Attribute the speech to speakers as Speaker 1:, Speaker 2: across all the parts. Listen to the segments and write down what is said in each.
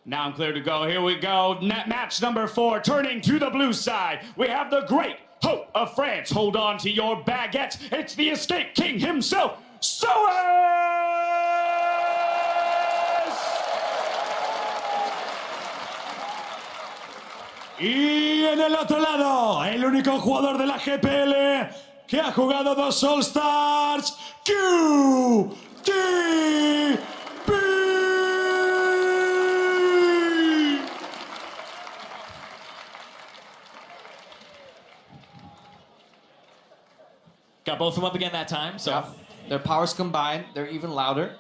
Speaker 1: Now I'm clear to go. Here we go. Match number 4, turning to the blue side. We have the great hope of France. Hold on to your baguettes. It's the Escape King himself, sOAZ!
Speaker 2: Y en el otro lado, el único jugador de la GPL que ha jugado 2 All-Stars, QTV.
Speaker 3: Got both of them up again that time, so.
Speaker 4: Yeah. Their powers combined, they're even louder.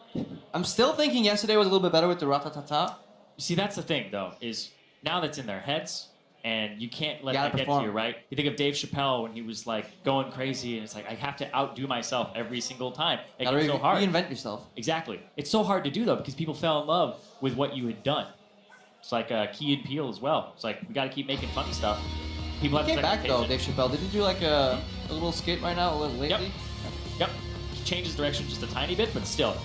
Speaker 4: I'm still thinking yesterday was a little bit better with the ratatata.
Speaker 3: See, that's the thing, though, is now that's in their heads, and you can't let that get to
Speaker 4: perform.
Speaker 3: you, right? You think of Dave Chappelle when he was, like, going crazy, and it's like, I have to outdo myself every single time. It's so hard.
Speaker 4: Reinvent yourself.
Speaker 3: Exactly. It's so hard to do, though, because people fell in love with what you had done. It's like Key and Peele as well. It's like, we got to keep making funny stuff. People have
Speaker 4: Came back, though, Dave Chappelle. Did he do, like, a little skit right now, a little lately?
Speaker 3: Yep. Changes direction just a tiny bit, but still.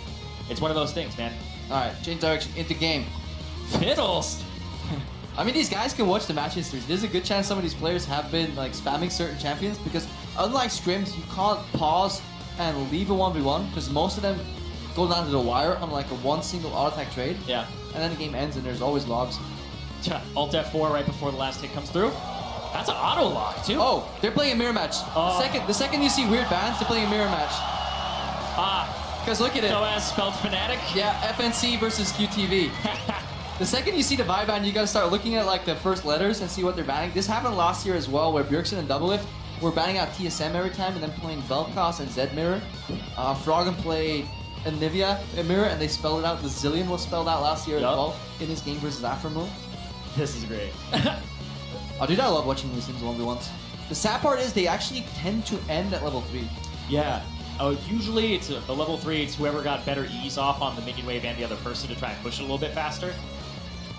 Speaker 3: It's one of those things, man.
Speaker 4: All right, change direction, into game.
Speaker 3: Fiddles!
Speaker 4: I mean, these guys can watch the match histories. There's a good chance some of these players have been like spamming certain champions because unlike scrims, you can't pause and leave a 1v1 because most of them go down to the wire on like a one single auto attack trade.
Speaker 3: Yeah.
Speaker 4: And then the game ends and there's always logs.
Speaker 3: Alt F4 right before the last hit comes through. That's an auto lock too.
Speaker 4: Oh, they're playing a mirror match. The second you see weird bans, they're playing a mirror match. Because look at it.
Speaker 3: sOAZ spelled fanatic.
Speaker 4: Yeah, FNC versus QTV. The second you see the vibe ban, you gotta start looking at like the first letters and see what they're banning. This happened last year as well, where Bjergsen and Doublelift were banning out TSM every time and then playing Vel'Koz and Zed Mirror. Froggen played Anivia Mirror and they spelled it out. The Zillion was spelled out last year as well in his game versus Afromoon.
Speaker 3: This is great.
Speaker 4: Oh, dude, I love watching LeeSin's 1v1s. The sad part is they actually tend to end at level 3.
Speaker 3: Yeah. Oh, usually it's the level 3. It's whoever got better ease off on the minion wave and the other person to try and push it a little bit faster.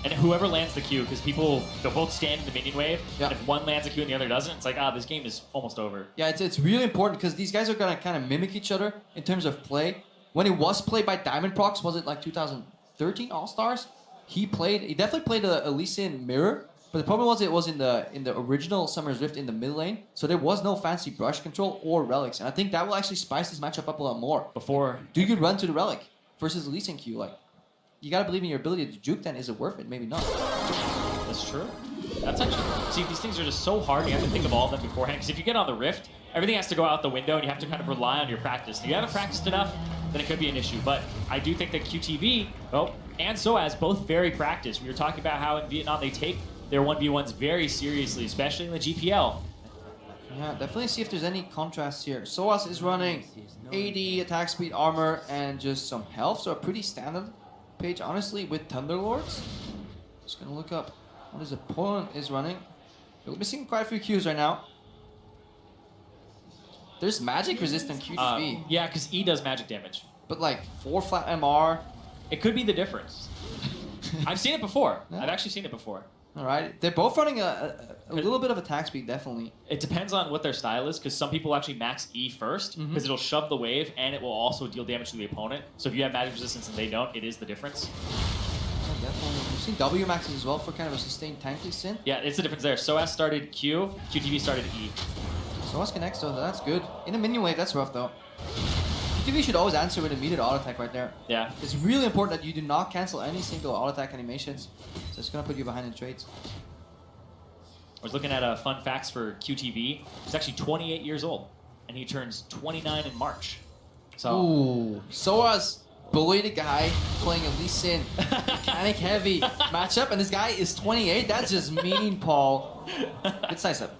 Speaker 3: And whoever lands the Q, because they'll both stand in the minion wave.
Speaker 4: Yeah.
Speaker 3: And if one lands a Q and the other doesn't, it's like, this game is almost over.
Speaker 4: Yeah, it's really important because these guys are gonna kind of mimic each other in terms of play. When it was played by Diamond Prox, was it like 2013 All-Stars? He definitely played a LeeSin mirror, but the problem was it was in the original Summer's Rift in the mid lane, so there was no fancy brush control or relics, and I think that will actually spice this matchup up a lot more. Do you run to the relic versus the LeeSin Q? Like, you gotta believe in your ability to juke. Then is it worth it? Maybe not.
Speaker 3: That's true. That's actually... See, these things are just so hard. You have to think of all of them beforehand. Because if you get on the Rift, everything has to go out the window, and you have to kind of rely on your practice. If you haven't practiced enough, then it could be an issue. But I do think that QTV, and sOAZ, both very practiced. We were talking about how in Vietnam they take their 1v1s very seriously, especially in the GPL.
Speaker 4: Yeah, definitely see if there's any contrast here. sOAZ is running 80 attack speed, armor, and just some health, so a pretty standard page, honestly, with Thunderlords. Just gonna look up what his opponent is running. We're missing quite a few Qs right now. There's magic resistant QTV.
Speaker 3: Yeah, because E does magic damage.
Speaker 4: But like 4 flat MR.
Speaker 3: It could be the difference. I've seen it before.
Speaker 4: Yeah.
Speaker 3: I've actually seen it before.
Speaker 4: Alright, they're both running a little bit of attack speed, definitely.
Speaker 3: It depends on what their style is, because some people actually max E first, because it'll shove the wave, and it will also deal damage to the opponent. So if you have magic resistance and they don't, it is the difference.
Speaker 4: Yeah, definitely. We've seen W maxes as well for kind of a sustained tank LeeSin.
Speaker 3: Yeah, it's the difference there. sOAZ started Q, QTV started E.
Speaker 4: sOAZ connects, so that's good. In a minion wave, that's rough though. QTV should always answer with immediate auto attack right there.
Speaker 3: Yeah.
Speaker 4: It's really important that you do not cancel any single auto attack animations. So it's gonna put you behind in trades.
Speaker 3: I was looking at fun facts for QTV. He's actually 28 years old, and he turns 29 in March. So.
Speaker 4: Ooh, sOAZ bullied a guy playing a LeeSin mechanic heavy matchup, and this guy is 28. That's just mean, Paul. It's nice up.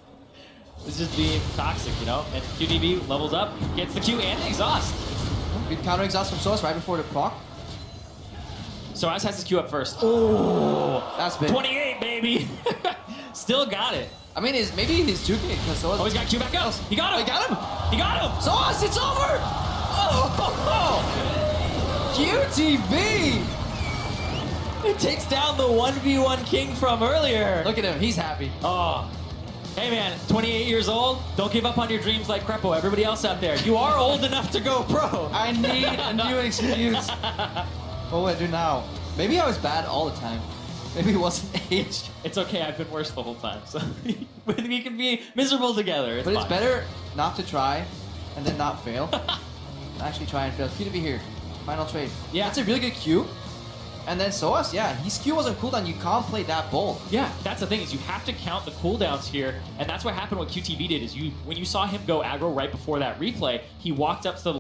Speaker 3: It's just being toxic, you know? And QTV levels up, gets the Q and the exhaust.
Speaker 4: Good counter exhaust from sOAZ right before the proc.
Speaker 3: sOAZ has his Q up first. Oh,
Speaker 4: that's big.
Speaker 3: 28, baby. Still got it.
Speaker 4: I mean, maybe he's juking it because sOAZ.
Speaker 3: Oh, he's got Q back up. He got him.
Speaker 4: He got him.
Speaker 3: He got him.
Speaker 4: sOAZ, it's over. QTV.
Speaker 3: It takes down the 1v1 king from earlier.
Speaker 4: Look at him. He's happy.
Speaker 3: Oh. Hey man, 28 years old, don't give up on your dreams like Crepo, everybody else out there. You are old enough to go pro.
Speaker 4: I need a new excuse. What will I do now? Maybe I was bad all the time. Maybe it wasn't age.
Speaker 3: It's okay, I've been worse the whole time, so we can be miserable together.
Speaker 4: But it's
Speaker 3: fine.
Speaker 4: better not to try and then not fail. Actually try and fail. QTV here. Final trade.
Speaker 3: Yeah.
Speaker 4: That's a really good Q. And then sOAZ, yeah, his Q wasn't cooldown. You can't play that bold.
Speaker 3: Yeah, that's the thing is you have to count the cooldowns here, and that's what happened. What QTV did is when you saw him go aggro right before that replay, he walked up to the